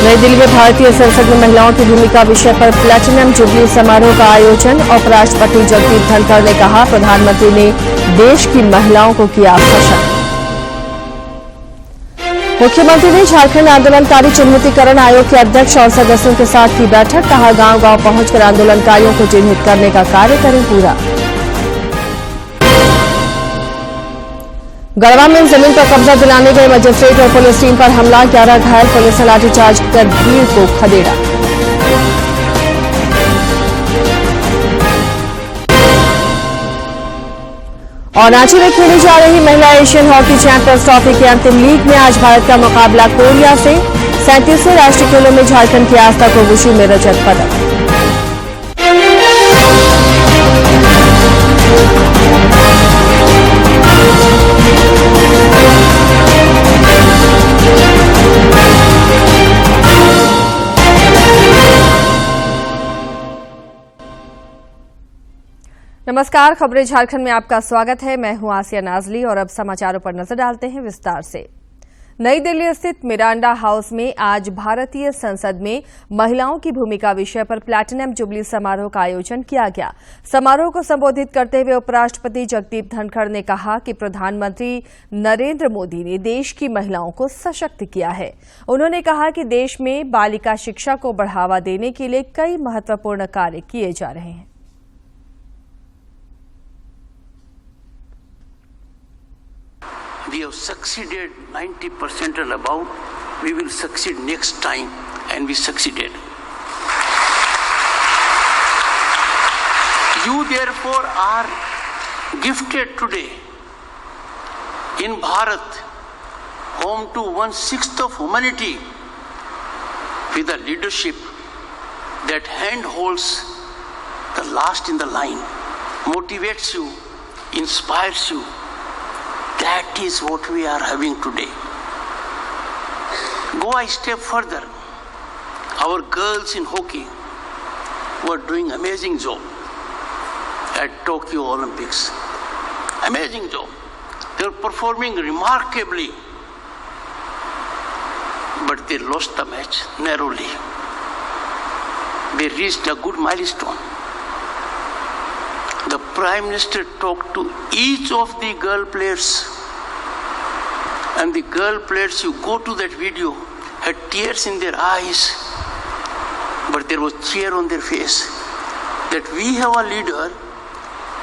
नई दिल्ली में भारतीय संसद में महिलाओं की भूमिका विषय पर प्लैटिनम जुबली समारोह का आयोजन। उपराष्ट्रपति जगदीप धनखड़ ने कहा, प्रधानमंत्री ने देश की महिलाओं को किया सशक्त। मुख्यमंत्री ने झारखंड आंदोलनकारी चिन्हितीकरण आयोग के अध्यक्ष और सदस्यों के साथ की बैठक। कहा, गांव-गांव पहुंचकर आंदोलनकारियों को चिन्हित करने का कार्य करें पूरा। गढ़वा में जमीन पर कब्जा दिलाने गए मजिस्ट्रेट और पुलिस टीम पर हमला, 11 घायल, पुलिस ने लाठीचार्ज कर भीड़ को खदेड़ा। और रांची में खेली जा रही महिला एशियन हॉकी चैंपियंस ट्रॉफी के अंतिम लीग में आज भारत का मुकाबला कोरिया से। 37वें राष्ट्रीय खेलों में झारखंड की आस्था को वुशु में रजत पदक। नमस्कार, खबरें झारखंड में आपका स्वागत है। मैं हूं आसिया नाजली और अब समाचारों पर नजर डालते हैं विस्तार से। नई दिल्ली स्थित मिरांडा हाउस में आज भारतीय संसद में महिलाओं की भूमिका विषय पर प्लैटिनम जुबली समारोह का आयोजन किया गया। समारोह को संबोधित करते हुए उपराष्ट्रपति जगदीप धनखड़ ने कहा कि प्रधानमंत्री नरेंद्र मोदी ने देश की महिलाओं को सशक्त किया है। उन्होंने कहा कि देश में बालिका शिक्षा को बढ़ावा देने के लिए कई महत्वपूर्ण कार्य किए जा रहे हैं। We have succeeded 90% and above. We will succeed next time, and we succeeded. You therefore are gifted today in Bharat, home to 1/6 of humanity, with a leadership that handholds the last in the line, motivates you, inspires you. That is what we are having today. Go a step further. Our girls in hockey were doing amazing job at Tokyo Olympics. Amazing job. They were performing remarkably, but they lost the match narrowly. They reached a good milestone. The Prime Minister talked to each of the girl players, and the girl players, you go to that video, had tears in their eyes, but there was cheer on their face, that we have a leader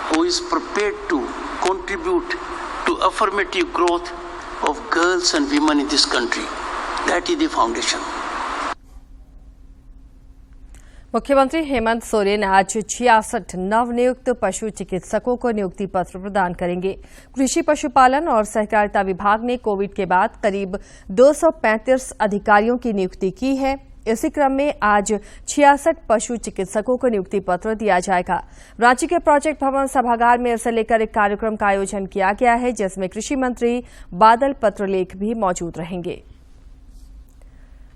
who is prepared to contribute to affirmative growth of girls and women in this country. That is the foundation. मुख्यमंत्री हेमंत सोरेन आज 66 नवनियुक्त पशु चिकित्सकों को नियुक्ति पत्र प्रदान करेंगे। कृषि पशुपालन और सहकारिता विभाग ने कोविड के बाद करीब 235 अधिकारियों की नियुक्ति की है। इसी क्रम में आज 66 पशु चिकित्सकों को नियुक्ति पत्र दिया जाएगा। रांची के प्रोजेक्ट भवन सभागार में इसे लेकर एक कार्यक्रम का आयोजन किया गया है, जिसमें कृषि मंत्री बादल पत्रलेख भी मौजूद रहेंगे।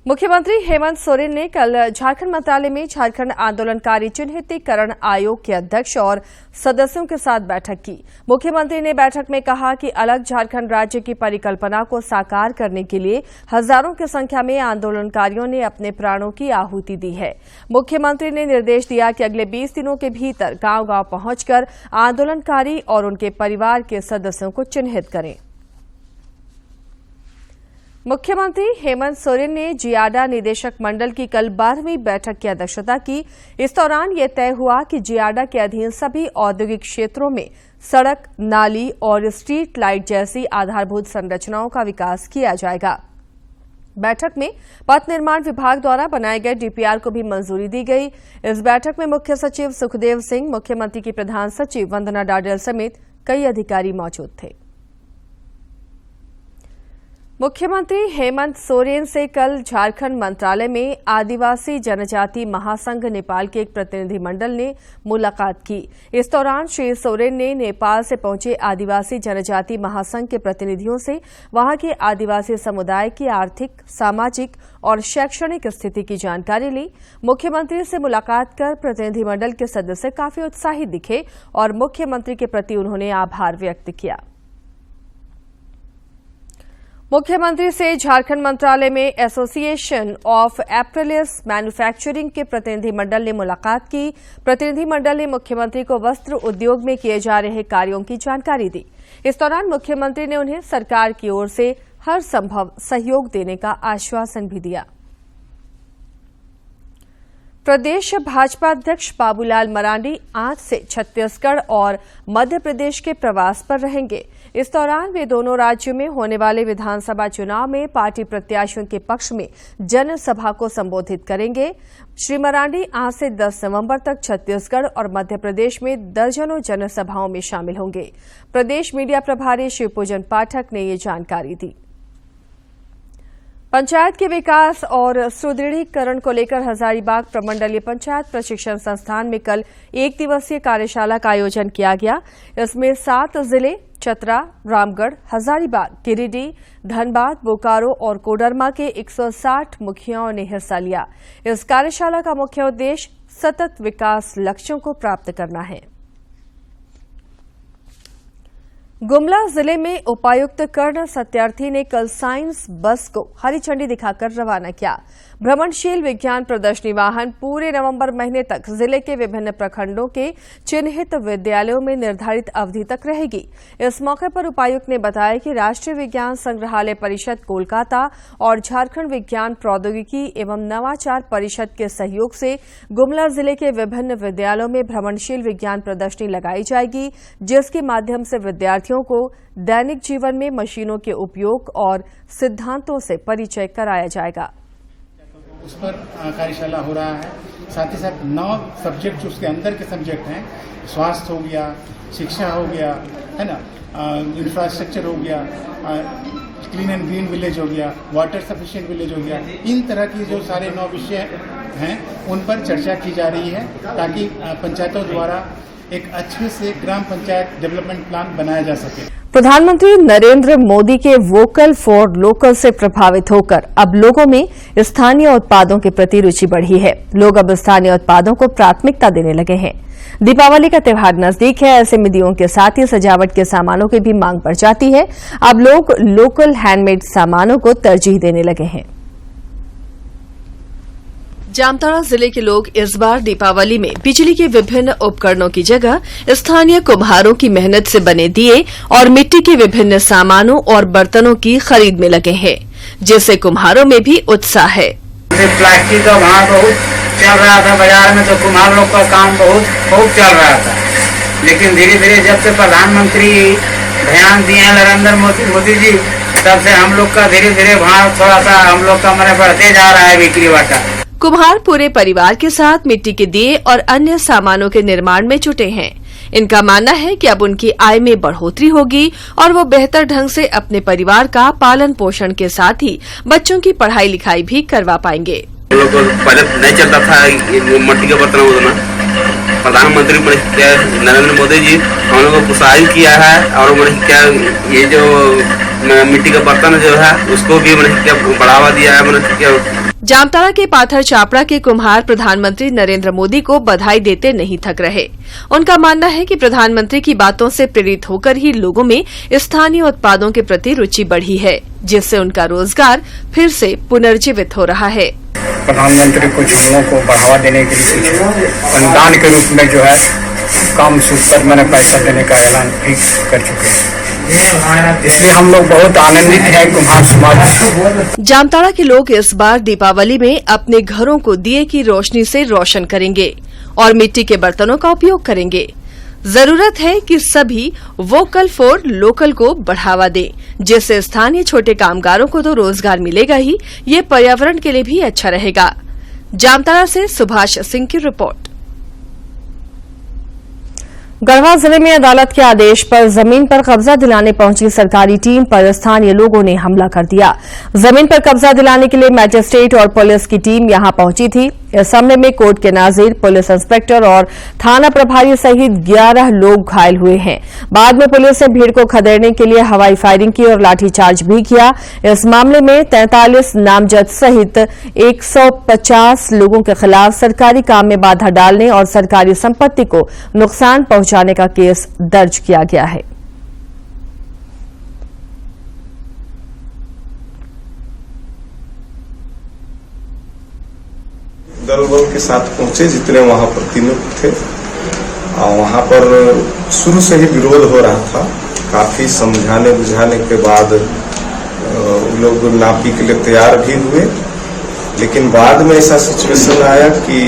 मुख्यमंत्री हेमंत सोरेन ने कल झारखंड मंत्रालय में झारखंड आंदोलनकारी चिन्हितीकरण आयोग के अध्यक्ष और सदस्यों के साथ बैठक की। मुख्यमंत्री ने बैठक में कहा कि अलग झारखंड राज्य की परिकल्पना को साकार करने के लिए हजारों की संख्या में आंदोलनकारियों ने अपने प्राणों की आहुति दी है। मुख्यमंत्री ने निर्देश दिया कि अगले 20 दिनों के भीतर गांव-गांव पहुंचकर आंदोलनकारी और उनके परिवार के सदस्यों को चिन्हित करें। मुख्यमंत्री हेमंत सोरेन ने जियाडा निदेशक मंडल की कल 12वीं बैठक की अध्यक्षता की। इस दौरान यह तय हुआ कि जियाडा के अधीन सभी औद्योगिक क्षेत्रों में सड़क, नाली और स्ट्रीट लाइट जैसी आधारभूत संरचनाओं का विकास किया जाएगा। बैठक में पथ निर्माण विभाग द्वारा बनाए गए डीपीआर को भी मंजूरी दी गई। इस बैठक में मुख्य सचिव सुखदेव सिंह, मुख्यमंत्री की प्रधान सचिव वंदना डाडल समेत कई अधिकारी मौजूद थे। मुख्यमंत्री हेमंत सोरेन से कल झारखंड मंत्रालय में आदिवासी जनजाति महासंघ नेपाल के एक प्रतिनिधिमंडल ने मुलाकात की। इस दौरान श्री सोरेन ने नेपाल से पहुंचे आदिवासी जनजाति महासंघ के प्रतिनिधियों से वहां के आदिवासी समुदाय की आर्थिक, सामाजिक और शैक्षणिक स्थिति की जानकारी ली। मुख्यमंत्री से मुलाकात कर प्रतिनिधिमंडल के सदस्य काफी उत्साहित दिखे और मुख्यमंत्री के प्रति उन्होंने आभार व्यक्त किया। मुख्यमंत्री से झारखंड मंत्रालय में एसोसिएशन ऑफ एप्रिलियस मैन्युफैक्चरिंग के प्रतिनिधिमंडल ने मुलाकात की। प्रतिनिधिमंडल ने मुख्यमंत्री को वस्त्र उद्योग में किए जा रहे कार्यों की जानकारी दी। इस दौरान मुख्यमंत्री ने उन्हें सरकार की ओर से हर संभव सहयोग देने का आश्वासन भी दिया। प्रदेश भाजपा अध्यक्ष बाबूलाल मरांडी आज से छत्तीसगढ़ और मध्य प्रदेश के प्रवास पर रहेंगे। इस दौरान वे दोनों राज्यों में होने वाले विधानसभा चुनाव में पार्टी प्रत्याशियों के पक्ष में जनसभा को संबोधित करेंगे। श्री मरांडी आज से 10 नवंबर तक छत्तीसगढ़ और मध्य प्रदेश में दर्जनों जनसभाओं में शामिल होंगे। प्रदेश मीडिया प्रभारी शिवपूजन पाठक ने ये जानकारी दी। पंचायत के विकास और सुदृढ़ीकरण को लेकर हजारीबाग प्रमंडलीय पंचायत प्रशिक्षण संस्थान में कल 1 दिवसीय कार्यशाला का आयोजन किया गया। इसमें 7 जिले चतरा, रामगढ़, हजारीबाग, गिरिडीह, धनबाद, बोकारो और कोडरमा के 160 मुखियाओं ने हिस्सा लिया। इस कार्यशाला का मुख्य उद्देश्य सतत विकास लक्ष्यों को प्राप्त करना है। गुमला जिले में उपायुक्त कर्ण सत्यार्थी ने कल साइंस बस को हरी झंडी दिखाकर रवाना किया। भ्रमणशील विज्ञान प्रदर्शनी वाहन पूरे नवंबर महीने तक जिले के विभिन्न प्रखंडों के चिन्हित विद्यालयों में निर्धारित अवधि तक रहेगी। इस मौके पर उपायुक्त ने बताया कि राष्ट्रीय विज्ञान संग्रहालय परिषद कोलकाता और झारखंड विज्ञान प्रौद्योगिकी एवं नवाचार परिषद के सहयोग से गुमला जिले के विभिन्न विद्यालयों में भ्रमणशील विज्ञान प्रदर्शनी लगाई जाएगी, जिसके माध्यम से विद्यार्थियों को दैनिक जीवन में मशीनों के उपयोग और सिद्धांतों से परिचय कराया जाएगा। उस पर कार्यशाला हो रहा है। साथ ही साथ 9 सब्जेक्ट उसके अंदर के सब्जेक्ट हैं, स्वास्थ्य हो गया, शिक्षा हो गया, है ना, इंफ्रास्ट्रक्चर हो गया, क्लीन एंड ग्रीन विलेज हो गया, वाटर सफिशिएंट विलेज हो गया। इन तरह की जो सारे 9 विषय हैं उन पर चर्चा की जा रही है ताकि पंचायतों द्वारा एक अच्छे से ग्राम पंचायत डेवलपमेंट प्लान बनाया जा सके। प्रधानमंत्री नरेंद्र मोदी के वोकल फॉर लोकल से प्रभावित होकर अब लोगों में स्थानीय उत्पादों के प्रति रुचि बढ़ी है। लोग अब स्थानीय उत्पादों को प्राथमिकता देने लगे हैं। दीपावली का त्योहार नजदीक है, ऐसे में दीयों के साथ ही सजावट के सामानों की भी मांग बढ़ जाती है। अब लोग लोकल हैंडमेड सामानों को तरजीह देने लगे हैं। जामताड़ा जिले के लोग इस बार दीपावली में बिजली के विभिन्न उपकरणों की जगह स्थानीय कुम्हारों की मेहनत से बने दिए और मिट्टी के विभिन्न सामानों और बर्तनों की खरीद में लगे हैं, जिससे कुम्हारों में भी उत्साह है। प्लास्टिक का भाव बहुत चल रहा था बाजार में, तो कुम्हार लोग का काम बहुत चल रहा था। लेकिन धीरे धीरे जब से प्रधानमंत्री ध्यान दिए हैं नरेंद्र मोदी जी, तब से हम लोग का धीरे धीरे भाव थोड़ा सा हम लोग का मन बढ़ते जा रहा है बिक्री बाटा। कुम्हार पूरे परिवार के साथ मिट्टी के दिए और अन्य सामानों के निर्माण में जुटे हैं। इनका मानना है कि अब उनकी आय में बढ़ोतरी होगी और वो बेहतर ढंग से अपने परिवार का पालन पोषण के साथ ही बच्चों की पढ़ाई लिखाई भी करवा पाएंगे। लोग पहले नहीं चलता था मिट्टी के बर्तन उतना, प्रधानमंत्री नरेंद्र मोदी जी हम लोग को प्रोत्साहित किया है और क्या ये जो मिट्टी का बर्तन जो है उसको भी क्या बढ़ावा दिया है। जामताड़ा के पाथर चापड़ा के कुम्हार प्रधानमंत्री नरेंद्र मोदी को बधाई देते नहीं थक रहे। उनका मानना है कि प्रधानमंत्री की बातों से प्रेरित होकर ही लोगों में स्थानीय उत्पादों के प्रति रुचि बढ़ी है, जिससे उनका रोजगार फिर से पुनर्जीवित हो रहा है। प्रधानमंत्री कुछ लोगों को बढ़ावा देने के लिए अनुदान के रूप में जो है काम सूत्र पर मैंने पैसा देने का ऐलान भी कर चुके हैं, इसलिए हम लोग बहुत आनंदित हैं कुम्हार समाज। जामताड़ा के लोग इस बार दीपावली में अपने घरों को दिए की रोशनी से रोशन करेंगे और मिट्टी के बर्तनों का उपयोग करेंगे। जरूरत है कि सभी वोकल फॉर लोकल को बढ़ावा दें, जिससे स्थानीय छोटे कामगारों को तो रोजगार मिलेगा ही, ये पर्यावरण के लिए भी अच्छा रहेगा। जामताड़ा से सुभाष सिंह की रिपोर्ट। गढ़वा जिले में अदालत के आदेश पर जमीन पर कब्जा दिलाने पहुंची सरकारी टीम पर स्थानीय लोगों ने हमला कर दिया। जमीन पर कब्जा दिलाने के लिए मैजिस्ट्रेट और पुलिस की टीम यहां पहुंची थी। इस हमले में कोर्ट के नाजिर, पुलिस इंस्पेक्टर और थाना प्रभारी सहित 11 लोग घायल हुए हैं। बाद में पुलिस ने भीड़ को खदेड़ने के लिए हवाई फायरिंग की और लाठीचार्ज भी किया। इस मामले में 43 नामजद सहित 150 लोगों के खिलाफ सरकारी काम में बाधा डालने और सरकारी संपत्ति को नुकसान पहुंचाने का केस दर्ज किया गया है। दल बल के साथ पहुंचे जितने वहां प्रतिनिधि थे। वहां पर शुरू से ही विरोध हो रहा था। काफी समझाने बुझाने के बाद लोग नापी के लिए तैयार भी हुए, लेकिन बाद में ऐसा सिचुएशन आया कि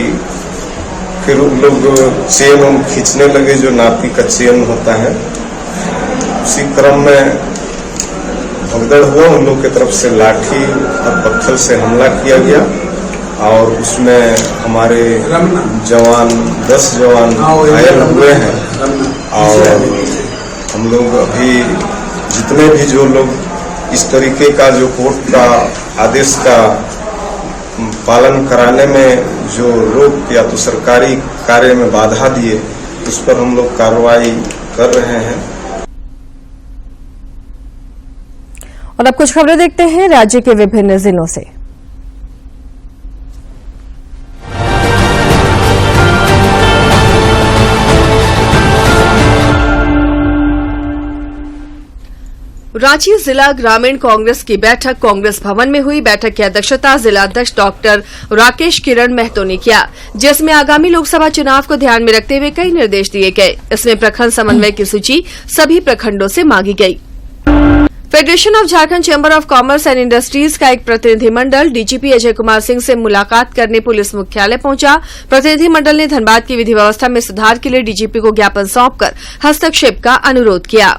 फिर लोग चेन खींचने लगे, जो नापी का चेन होता है। उसी क्रम में भगदड़ हुआ, उन लोग की तरफ से लाठी और पत्थर से हमला किया गया और उसमें हमारे जवान 10 जवान घायल हुए हैं। और हम लोग अभी जितने भी जो लोग इस तरीके का जो कोर्ट का आदेश का पालन कराने में जो रोक या तो सरकारी कार्य में बाधा दिए, उस पर हम लोग कार्रवाई कर रहे हैं। और अब कुछ खबरें देखते हैं राज्य के विभिन्न जिलों से। रांची जिला ग्रामीण कांग्रेस की बैठक कांग्रेस भवन में हुई। बैठक की अध्यक्षता जिला अध्यक्ष डॉक्टर राकेश किरण महतो ने किया, जिसमें आगामी लोकसभा चुनाव को ध्यान में रखते हुए कई निर्देश दिए गए। इसमें प्रखंड समन्वय की सूची सभी प्रखंडों से मांगी गई। Federation of Jharkhand chamber of commerce and industries का एक प्रतिनिधिमंडल डीजीपी अजय कुमार सिंह से मुलाकात करने पुलिस मुख्यालय पहुंचा। प्रतिनिधिमंडल ने धनबाद की विधि व्यवस्था में सुधार के लिए डीजीपी को ज्ञापन सौंपकर हस्तक्षेप का अनुरोध किया।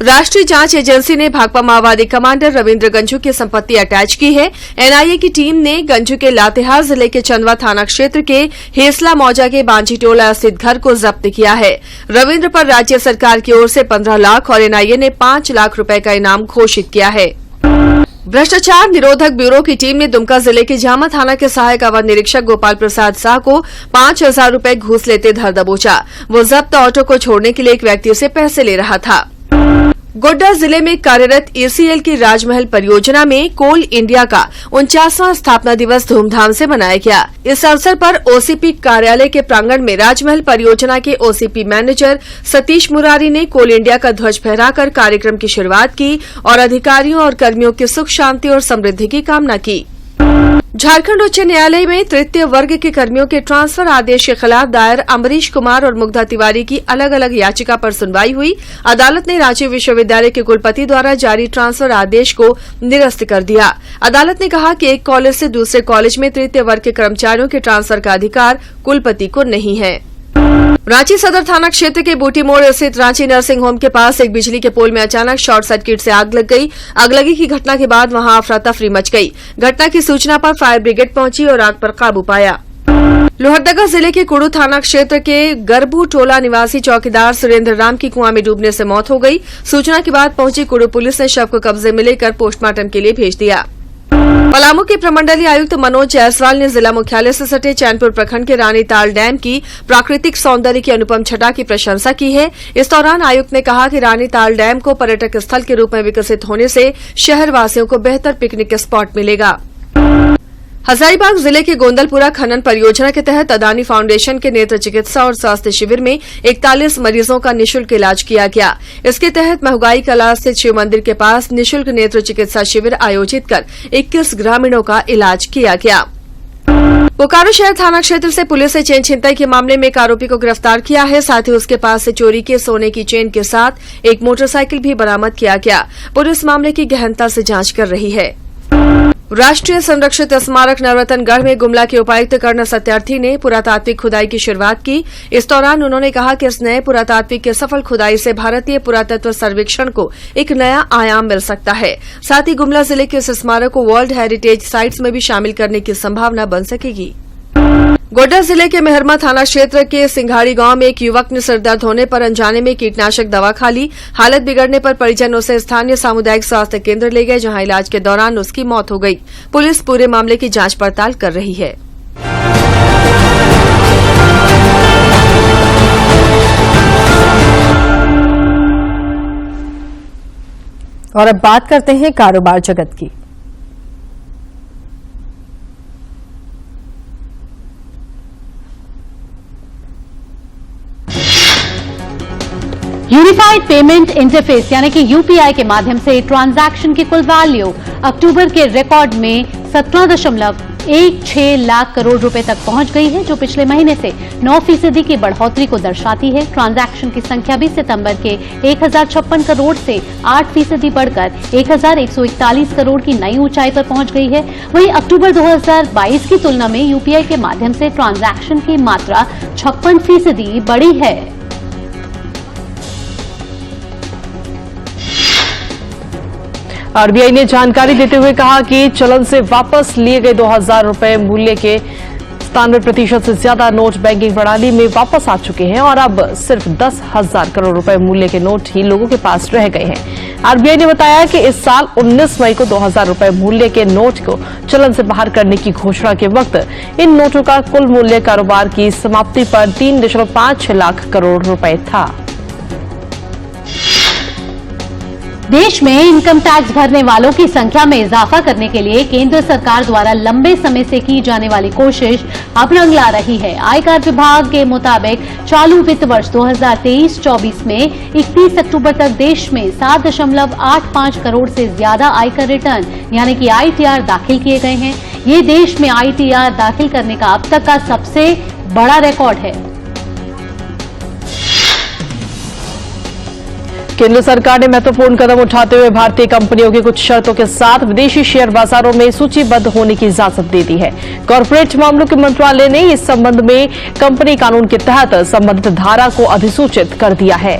राष्ट्रीय जांच एजेंसी ने भाकपा माओवादी कमांडर रविंद्र गंझू की संपत्ति अटैच की है। एनआईए की टीम ने गंझू के लातेहार जिले के चंदवा थाना क्षेत्र के हेसला मौजा के बांझी टोला स्थित घर को जब्त किया है। रविंद्र पर राज्य सरकार की ओर से 15 लाख और एनआईए ने 5 लाख रुपए का इनाम घोषित किया है। भ्रष्टाचार निरोधक ब्यूरो की टीम ने दुमका जिले के जामा थाना के सहायक अवर निरीक्षक गोपाल प्रसाद शाह को 5,000 रुपए घूस लेते धर दबोचा। वो जब्त ऑटो को छोड़ने के लिए एक व्यक्ति से पैसे ले रहा था। गोड्डा जिले में कार्यरत एसीएल की राजमहल परियोजना में कोल इंडिया का 49वां स्थापना दिवस धूमधाम से मनाया गया। इस अवसर पर ओसीपी कार्यालय के प्रांगण में राजमहल परियोजना के ओसीपी मैनेजर सतीश मुरारी ने कोल इंडिया का ध्वज फहराकर कार्यक्रम की शुरुआत की और अधिकारियों और कर्मियों की सुख शांति और समृद्धि की कामना की। झारखंड उच्च न्यायालय में तृतीय वर्ग के कर्मियों के ट्रांसफर आदेश के खिलाफ दायर अमरीश कुमार और मुग्धा तिवारी की अलग अलग याचिका पर सुनवाई हुई। अदालत ने रांची विश्वविद्यालय के कुलपति द्वारा जारी ट्रांसफर आदेश को निरस्त कर दिया। अदालत ने कहा कि एक कॉलेज से दूसरे कॉलेज में तृतीय वर्ग के कर्मचारियों के ट्रांसफर का अधिकार कुलपति को नहीं है। रांची सदर थाना क्षेत्र के बूटी मोड़ स्थित रांची नर्सिंग होम के पास एक बिजली के पोल में अचानक शॉर्ट सर्किट से आग लग गई। आगलगी की घटना के बाद वहां अफरा तफरी मच गई। घटना की सूचना पर फायर ब्रिगेड पहुंची और आग पर काबू पाया। लोहरदगा जिले के कुड़ू थाना क्षेत्र के गरबू टोला निवासी चौकीदार सुरेंद्र राम की कुआं में डूबने से मौत हो गई। सूचना के बाद पहुंची कुड़ू पुलिस ने शव को कब्जे में लेकर पोस्टमार्टम के लिए भेज दिया। पलामू के प्रमंडलीय आयुक्त मनोज जायसवाल ने जिला मुख्यालय से सटे चैनपुर प्रखंड के रानीताल डैम की प्राकृतिक सौंदर्य की अनुपम छटा की प्रशंसा की है। इस दौरान आयुक्त ने कहा कि रानीताल डैम को पर्यटक स्थल के रूप में विकसित होने से शहरवासियों को बेहतर पिकनिक स्पॉट मिलेगा। हजारीबाग जिले के गोंदलपुरा खनन परियोजना के तहत अदानी फाउंडेशन के नेत्र चिकित्सा और स्वास्थ्य शिविर में 41 मरीजों का निःशुल्क इलाज किया गया। इसके तहत महगाई कला स्थित शिव मंदिर के पास निःशुल्क नेत्र चिकित्सा शिविर आयोजित कर 21 ग्रामीणों का इलाज किया गया। बोकारो शहर थाना क्षेत्र से पुलिस ने चेन छिनताई के मामले में एक आरोपी को गिरफ्तार किया है। साथ ही उसके पास से चोरी के सोने की चेन के साथ एक मोटरसाइकिल भी बरामद किया गया। पुलिस मामले की गहनता से जांच कर रही है। राष्ट्रीय संरक्षित स्मारक नवरतनगढ़ में गुमला के उपायुक्त कर्ण सत्यार्थी ने पुरातात्विक खुदाई की शुरुआत की। इस दौरान उन्होंने कहा कि इस नए पुरातात्विक के सफल खुदाई से भारतीय पुरातत्व सर्वेक्षण को एक नया आयाम मिल सकता है। साथ ही गुमला जिले के इस स्मारक को वर्ल्ड हेरिटेज साइट्स में भी शामिल करने की संभावना बन सकेगी। गोड्डा जिले के मेहरमा थाना क्षेत्र के सिंघाड़ी गांव में एक युवक ने सिरदर्द होने पर अनजाने में कीटनाशक दवा खा ली। हालत बिगड़ने पर परिजन उसे स्थानीय सामुदायिक स्वास्थ्य केंद्र ले गए, जहां इलाज के दौरान उसकी मौत हो गई। पुलिस पूरे मामले की जांच पड़ताल कर रही है। और अब बात करते हैं कारोबार जगत की। यूनिफाइड पेमेंट इंटरफेस यानी कि यूपीआई के माध्यम से ट्रांजैक्शन की कुल वैल्यू अक्टूबर के रिकॉर्ड में 17.5 16 लाख करोड़ रुपए तक पहुंच गई है, जो पिछले महीने से 9% की बढ़ोतरी को दर्शाती है। ट्रांजैक्शन की संख्या भी सितंबर के 1056 करोड़ से 8% बढ़कर 1141 करोड़ की नई ऊंचाई पर पहुंच गई है। वहीं अक्टूबर 2022 की तुलना में यूपीआई के माध्यम से ट्रांजैक्शन की मात्रा 56% बढ़ी है। आरबीआई ने जानकारी देते हुए कहा कि चलन से वापस लिए गए 2000 रुपए मूल्य के 97% से ज्यादा नोट बैंकिंग प्रणाली में वापस आ चुके हैं और अब सिर्फ 10,000 करोड़ रुपए मूल्य के नोट ही लोगों के पास रह गए हैं। आरबीआई ने बताया कि इस साल 19 मई को 2000 रुपए मूल्य के नोट को चलन से बाहर करने की घोषणा के वक्त इन नोटों का कुल मूल्य कारोबार की समाप्ति पर 3.56 लाख करोड़ रुपए था। देश में इनकम टैक्स भरने वालों की संख्या में इजाफा करने के लिए केंद्र सरकार द्वारा लंबे समय से की जाने वाली कोशिश अब रंग ला रही है। आयकर विभाग के मुताबिक चालू वित्त वर्ष 2023-24 में 31 अक्टूबर तक देश में 7.85 करोड़ से ज्यादा आयकर रिटर्न यानी कि आईटीआर दाखिल किए गए हैं। ये देश में आईटीआर दाखिल करने का अब तक का सबसे बड़ा रिकॉर्ड है। केंद्र सरकार ने महत्वपूर्ण कदम उठाते हुए भारतीय कंपनियों की कुछ शर्तों के साथ विदेशी शेयर बाजारों में सूचीबद्ध होने की इजाजत दे दी है। कॉर्पोरेट मामलों के मंत्रालय ने इस संबंध में कंपनी कानून के तहत संबंधित धारा को अधिसूचित कर दिया है।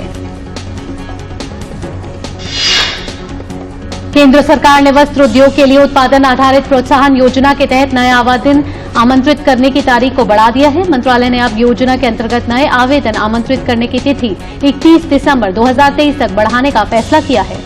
केंद्र सरकार ने वस्त्र उद्योग के लिए उत्पादन आधारित प्रोत्साहन योजना के तहत नए आवेदन आमंत्रित करने की तारीख को बढ़ा दिया है। मंत्रालय ने अब योजना के अंतर्गत नए आवेदन आमंत्रित करने की तिथि 31 दिसंबर 2023 तक बढ़ाने का फैसला किया है।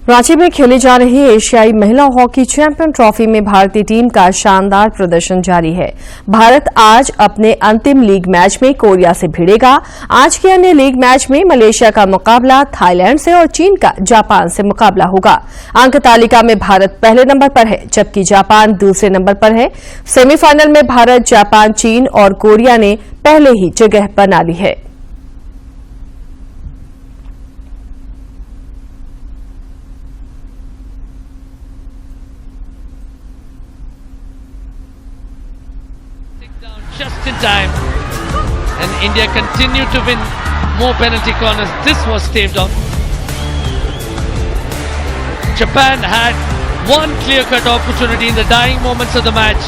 रांची में खेली जा रही एशियाई महिला हॉकी चैंपियन ट्रॉफी में भारतीय टीम का शानदार प्रदर्शन जारी है। भारत आज अपने अंतिम लीग मैच में कोरिया से भिड़ेगा। आज के अन्य लीग मैच में मलेशिया का मुकाबला थाईलैंड से और चीन का जापान से मुकाबला होगा। अंक तालिका में भारत पहले नंबर पर है, जबकि जापान दूसरे नंबर पर है। सेमीफाइनल में भारत, जापान, चीन और कोरिया ने पहले ही जगह बना ली है। Just in time, and India continued to win more penalty corners. This was staved off. Japan had one clear-cut opportunity in the dying moments of the match,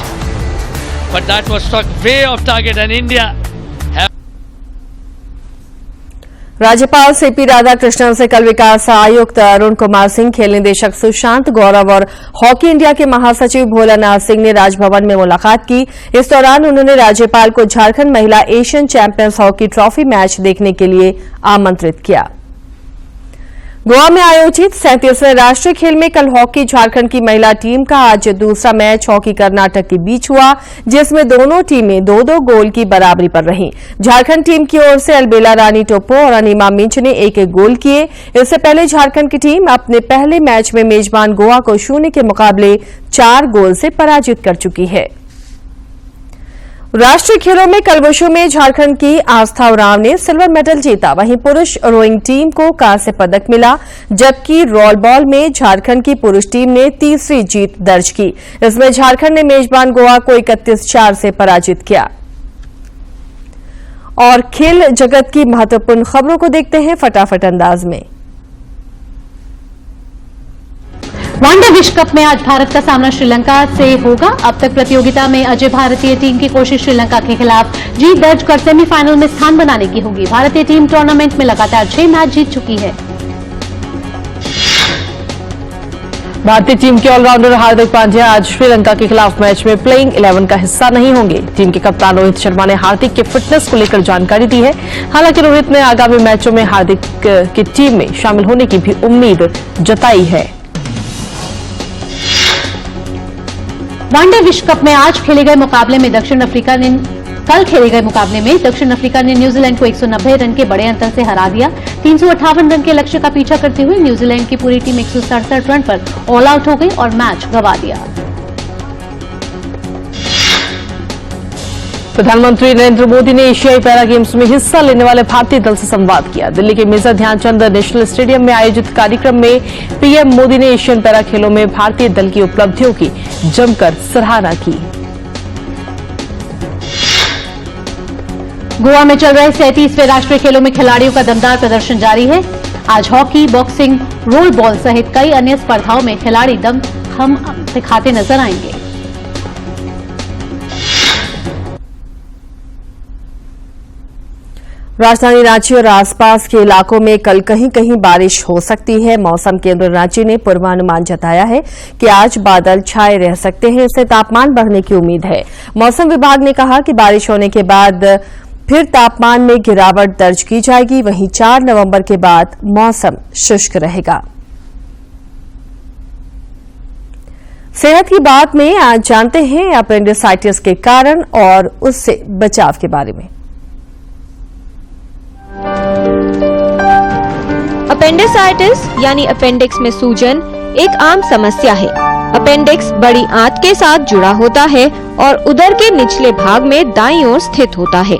but that was struck way off target, and India राज्यपाल CP Radhakrishnan से कल विकास आयुक्त अरुण कुमार सिंह, खेल निदेशक सुशांत गौरव और hockey India के महासचिव भोलानाथ सिंह ने राजभवन में मुलाकात की। इस दौरान उन्होंने राज्यपाल को झारखंड महिला Asian champions hockey trophy match देखने के लिए आमंत्रित किया। गोवा में आयोजित 37वें राष्ट्रीय खेल में कल हॉकी झारखंड की महिला टीम का आज दूसरा मैच हॉकी कर्नाटक के बीच हुआ, जिसमें दोनों टीमें 2-2 गोल की बराबरी पर रहीं। झारखंड टीम की ओर से अलबेला रानी टोप्पो और अनिमा मिंच ने एक गोल किए। इससे पहले झारखंड की टीम अपने पहले मैच में मेजबान गोवा को 0 के मुकाबले 4 गोल से पराजित कर चुकी है। राष्ट्रीय खेलों में कल वुशु में झारखंड की आस्था उरांव ने सिल्वर मेडल जीता। वहीं पुरुष रोइंग टीम को कांस्य पदक मिला, जबकि रोल बॉल में झारखंड की पुरुष टीम ने तीसरी जीत दर्ज की। इसमें झारखंड ने मेजबान गोवा को 31-4 से पराजित किया। और खेल जगत की महत्वपूर्ण खबरों को देखते हैं फटाफट अंदाज में। वनडे विश्व कप में आज भारत का सामना श्रीलंका से होगा। अब तक प्रतियोगिता में अजय भारतीय टीम की कोशिश श्रीलंका के खिलाफ जीत दर्ज कर सेमीफाइनल में स्थान बनाने की होगी। भारतीय टीम टूर्नामेंट में लगातार 6 मैच जीत चुकी है। भारतीय टीम के ऑलराउंडर हार्दिक पांड्या आज श्रीलंका के खिलाफ मैच में प्लेइंग 11 का हिस्सा नहीं होंगे। टीम के कप्तान रोहित शर्मा ने हार्दिक के फिटनेस को लेकर जानकारी दी है। हालांकि रोहित ने आगामी मैचों में हार्दिक की टीम में शामिल होने की भी उम्मीद जताई है। वनडे विश्व कप में आज खेले गए मुकाबले में कल खेले गए मुकाबले में दक्षिण अफ्रीका ने न्यूजीलैंड को 190 रन के बड़े अंतर से हरा दिया। 358 रन के लक्ष्य का पीछा करते हुए न्यूजीलैंड की पूरी टीम 167 रन पर ऑल आउट हो गई और मैच गंवा दिया। प्रधानमंत्री नरेंद्र मोदी ने एशियाई पैरा गेम्स में हिस्सा लेने वाले भारतीय दल से संवाद किया। दिल्ली के मेजर ध्यानचंद नेशनल स्टेडियम में आयोजित कार्यक्रम में पीएम मोदी ने एशियन पैरा खेलों में भारतीय दल की उपलब्धियों की जमकर सराहना की। गोवा में चल रहे 37वें राष्ट्रीय खेलों में खिलाड़ियों का दमदार प्रदर्शन जारी है। आज हॉकी, बॉक्सिंग, रोल बॉल सहित कई अन्य स्पर्धाओं में खिलाड़ी दम खम दिखाते नजर आएंगे। राजधानी रांची और आसपास के इलाकों में कल कहीं कहीं बारिश हो सकती है। मौसम केंद्र रांची ने पूर्वानुमान जताया है कि आज बादल छाए रह सकते हैं, इससे तापमान बढ़ने की उम्मीद है। मौसम विभाग ने कहा कि बारिश होने के बाद फिर तापमान में गिरावट दर्ज की जाएगी। वहीं 4 नवंबर के बाद मौसम शुष्क रहेगा। सेहत की बात में आज जानते हैं अपेंडिसाइटिस के कारण और उससे बचाव के बारे में। अपेंडिसाइटिस यानी अपेंडिक्स में सूजन एक आम समस्या है। अपेंडिक्स बड़ी आंत के साथ जुड़ा होता है और उदर के निचले भाग में दाईं ओर स्थित होता है।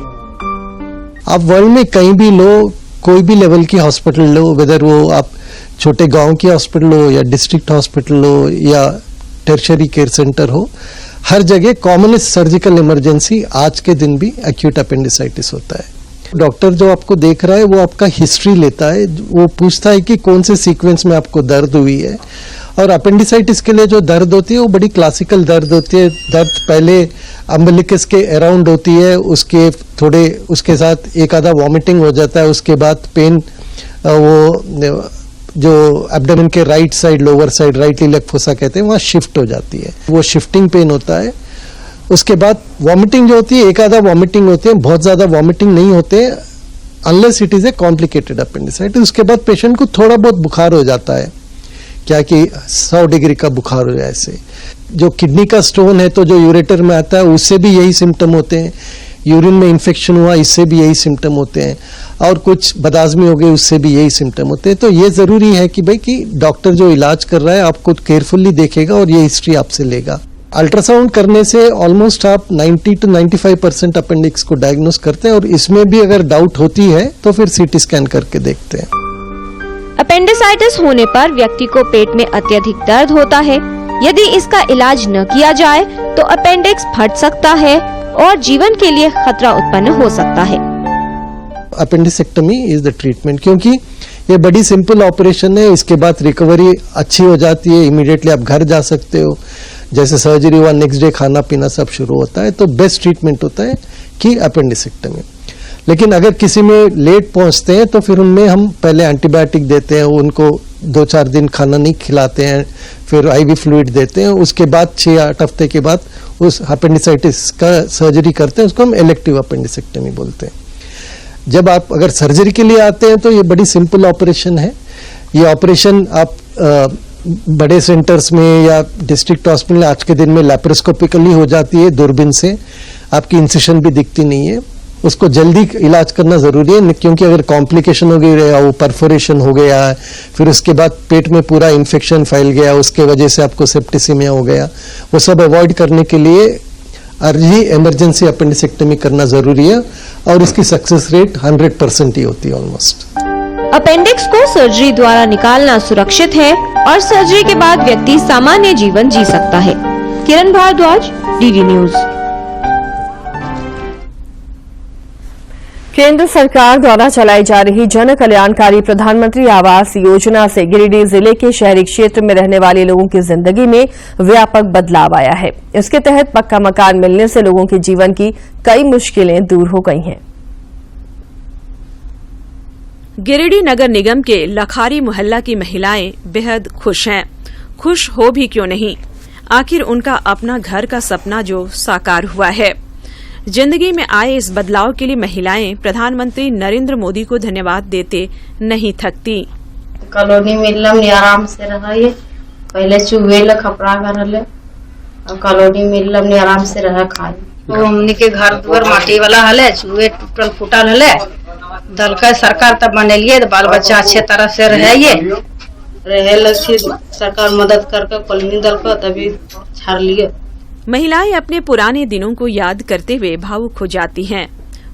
आप वर्ल्ड में कहीं भी लो, कोई भी लेवल की हॉस्पिटल लो, वेदर वो आप छोटे गांव की हॉस्पिटल हो या डिस्ट्रिक्ट हॉस्पिटल हो या टर्शियरी केयर सेंटर हो, हर जगह कॉमनेस्ट सर्जिकल इमरजेंसी आज के दिन भी एक्यूट अपेंडिसाइटिस होता है। डॉक्टर जो आपको देख रहा है वो आपका हिस्ट्री लेता है, वो पूछता है कि कौन से सीक्वेंस में आपको दर्द हुई है। और अपेंडिसाइटिस के लिए जो दर्द होती है वो बड़ी क्लासिकल दर्द होती है। दर्द पहले अम्बिलिकस के अराउंड होती है, उसके थोड़े उसके साथ एक आधा वॉमिटिंग हो जाता है, उसके बाद पेन वो जो एब्डोमेन के right side, lower side, right elec fossa कहते हैं, वहाँ शिफ्ट हो जाती है, वो शिफ्टिंग पेन होता है। उसके बाद वॉमिटिंग जो होती है, एक आधा वॉमिटिंग होती है, बहुत ज्यादा वॉमिटिंग नहीं होते unless it is a complicated appendicitis. उसके बाद पेशेंट को थोड़ा बहुत बुखार हो जाता है, क्या कि 100 डिग्री का बुखार हो जाए। ऐसे जो किडनी का स्टोन है तो जो यूरेटर में आता है उससे भी यही सिम्टम होते हैं। यूरिन में इन्फेक्शन हुआ, इससे भी यही सिम्टम होते हैं। और कुछ बदआज़मी हो गई, उससे भी यही सिम्टम होते हैं। तो ये जरूरी है कि भाई कि डॉक्टर जो इलाज कर रहा है आपको केयरफुली देखेगा और ये हिस्ट्री आपसे लेगा। अल्ट्रासाउंड करने से ऑलमोस्ट आप 90 to 95% अपेंडिक्स को डायग्नोस करते हैं और इसमें भी अगर डाउट होती है तो फिर सीटी स्कैन करके देखते हैं। अपेंडिसाइटिस होने पर व्यक्ति को पेट में अत्यधिक दर्द होता है। यदि इसका इलाज न किया जाए तो अपेंडिक्स फट सकता है और जीवन के लिए खतरा उत्पन्न हो सकता है। अपेंडिसेक्टमी इज द ट्रीटमेंट, क्योंकि ये बड़ी सिंपल ऑपरेशन है। इसके बाद रिकवरी अच्छी हो जाती है, इमीडिएटली आप घर जा सकते हो। जैसे सर्जरी हुआ नेक्स्ट डे खाना पीना सब शुरू होता है। तो बेस्ट ट्रीटमेंट होता है कि अपेंडिसेक्टमी। लेकिन अगर किसी में लेट पहुंचते हैं तो फिर उनमें हम पहले एंटीबायोटिक देते हैं, उनको 2-4 दिन खाना नहीं खिलाते हैं, फिर आईवी फ्लूइड देते हैं। उसके बाद 6-8 हफ्ते के बाद उस अपेंडिसाइटिस का सर्जरी करते हैं, उसको हम इलेक्टिव अपेंडिसेक्टमी बोलते हैं। जब आप अगर सर्जरी के लिए आते हैं तो ये बड़ी सिंपल ऑपरेशन है। ये ऑपरेशन आप बड़े सेंटर्स में या डिस्ट्रिक्ट हॉस्पिटल आज के दिन में लैप्रोस्कोपिकली हो जाती है, दूरबीन से आपकी इंसिशन भी दिखती नहीं है। उसको जल्दी इलाज करना जरूरी है, क्योंकि अगर कॉम्प्लिकेशन हो गई या वो परफोरेशन हो गया, फिर उसके बाद पेट में पूरा इन्फेक्शन फैल गया, उसके वजह से आपको सेप्टिसीमिया हो गया, वो सब अवॉइड करने के लिए अर्ली इमरजेंसी अपेंडिसेक्टमी करना जरूरी है। और इसकी सक्सेस रेट 100% ही होती है ऑलमोस्ट। अपेंडिक्स को सर्जरी द्वारा निकालना सुरक्षित है और सर्जरी के बाद व्यक्ति सामान्य जीवन जी सकता है। किरण भारद्वाज, डीडी न्यूज। केंद्र सरकार द्वारा चलाई जा रही जन कल्याणकारी प्रधानमंत्री आवास योजना से गिरिडीह जिले के शहरी क्षेत्र में रहने वाले लोगों की जिंदगी में व्यापक बदलाव आया है। इसके तहत पक्का मकान मिलने से लोगों के जीवन की कई मुश्किलें दूर हो गई हैं। गिरिडीह नगर निगम के लखारी मोहल्ला की महिलाएं बेहद खुश हैं। खुश हो भी क्यों नहीं, आखिर उनका अपना घर का सपना जो साकार हुआ है। जिंदगी में आए इस बदलाव के लिए महिलाएं प्रधानमंत्री नरेंद्र मोदी को धन्यवाद देते नहीं थकती। कॉलोनी में आराम से रहा, ये पहले चूहे ल खपड़ा कर रहे और कॉलोनी में आराम से रहा खाए। तो हमने के घर दुआर माटी वाला हले, चूहे टूटल फूटल हले, दल का सरकार तब बनेलिए तो बाल बच्चा अच्छे तरह से रहे सरकार मदद करके कॉलोनी दल का तभी छाड़ लिए। महिलाएं अपने पुराने दिनों को याद करते हुए भावुक हो जाती हैं।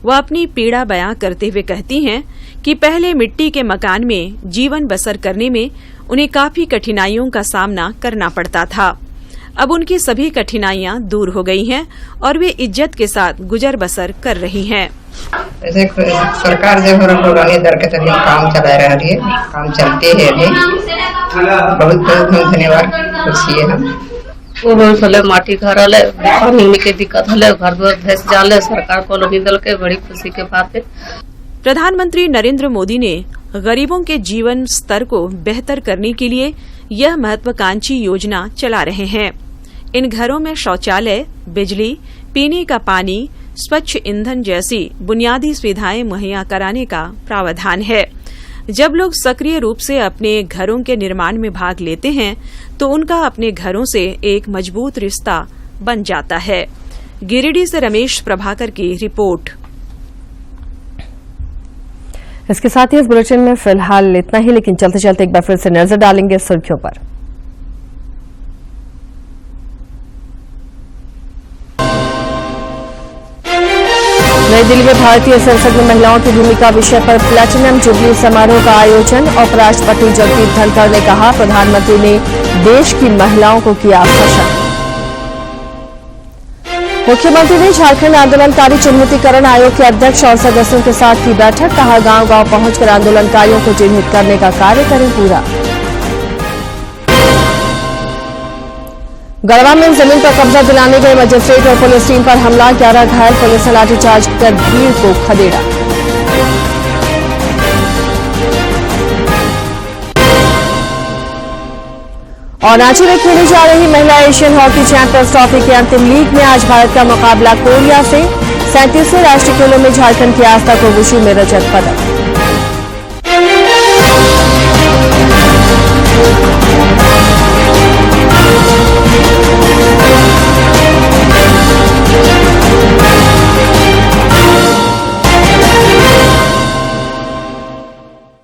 वह अपनी पीड़ा बयां करते हुए कहती हैं कि पहले मिट्टी के मकान में जीवन बसर करने में उन्हें काफी कठिनाइयों का सामना करना पड़ता था। अब उनकी सभी कठिनाइयां दूर हो गई हैं और वे इज्जत के साथ गुजर बसर कर रही हैं। ऐसे सरकार जो पुरानी दर के तहत काम चला रही है, काम चलते है अभी। बहुत बहुत धन्यवाद, खुशी है हम। वो भले माटी घर हले, पानी के दिक्कत हले, घर द्वार धस जाले, सरकार कॉलोनी दल के बड़ी खुशी के बात है। प्रधानमंत्री नरेंद्र मोदी ने गरीबों के जीवन स्तर को बेहतर करने के लिए यह महत्वाकांक्षी योजना चला रहे हैं। इन घरों में शौचालय, बिजली, पीने का पानी, स्वच्छ ईंधन जैसी बुनियादी सुविधाएं मुहैया कराने का प्रावधान है। जब लोग सक्रिय रूप से अपने घरों के निर्माण में भाग लेते हैं तो उनका अपने घरों से एक मजबूत रिश्ता बन जाता है। गिरिडीह से रमेश प्रभाकर की रिपोर्ट। इसके साथ ही इस बुलेटिन में फिलहाल इतना ही, लेकिन चलते चलते एक बार फिर से नजर डालेंगे सुर्खियों पर। नई दिल्ली में भारतीय संसद में महिलाओं की भूमिका विषय पर प्लैटिनम जुबली समारोह का आयोजन। उपराष्ट्रपति जगदीप धनखड़ ने कहा, प्रधानमंत्री ने देश की महिलाओं को किया सशक्त। मुख्यमंत्री ने झारखंड आंदोलनकारी चिन्हितीकरण आयोग के अध्यक्ष और सदस्यों के साथ की बैठक। कहा, गांव-गांव पहुंचकर आंदोलनकारियों को चिन्हित करने का कार्य करें पूरा। गढ़वा में जमीन पर कब्जा दिलाने गए मजिस्ट्रेट और पुलिस टीम पर हमला, 11 घायल, पुलिस ने लाठीचार्ज कर भीड़ को खदेड़ा। और रांची में खेली जा रही महिला एशियन हॉकी चैंपियंस ट्रॉफी के अंतिम लीग में आज भारत का मुकाबला कोरिया से। 37वें राष्ट्रीय खेलों में झारखंड की आस्था को वुशु में रजत पदक।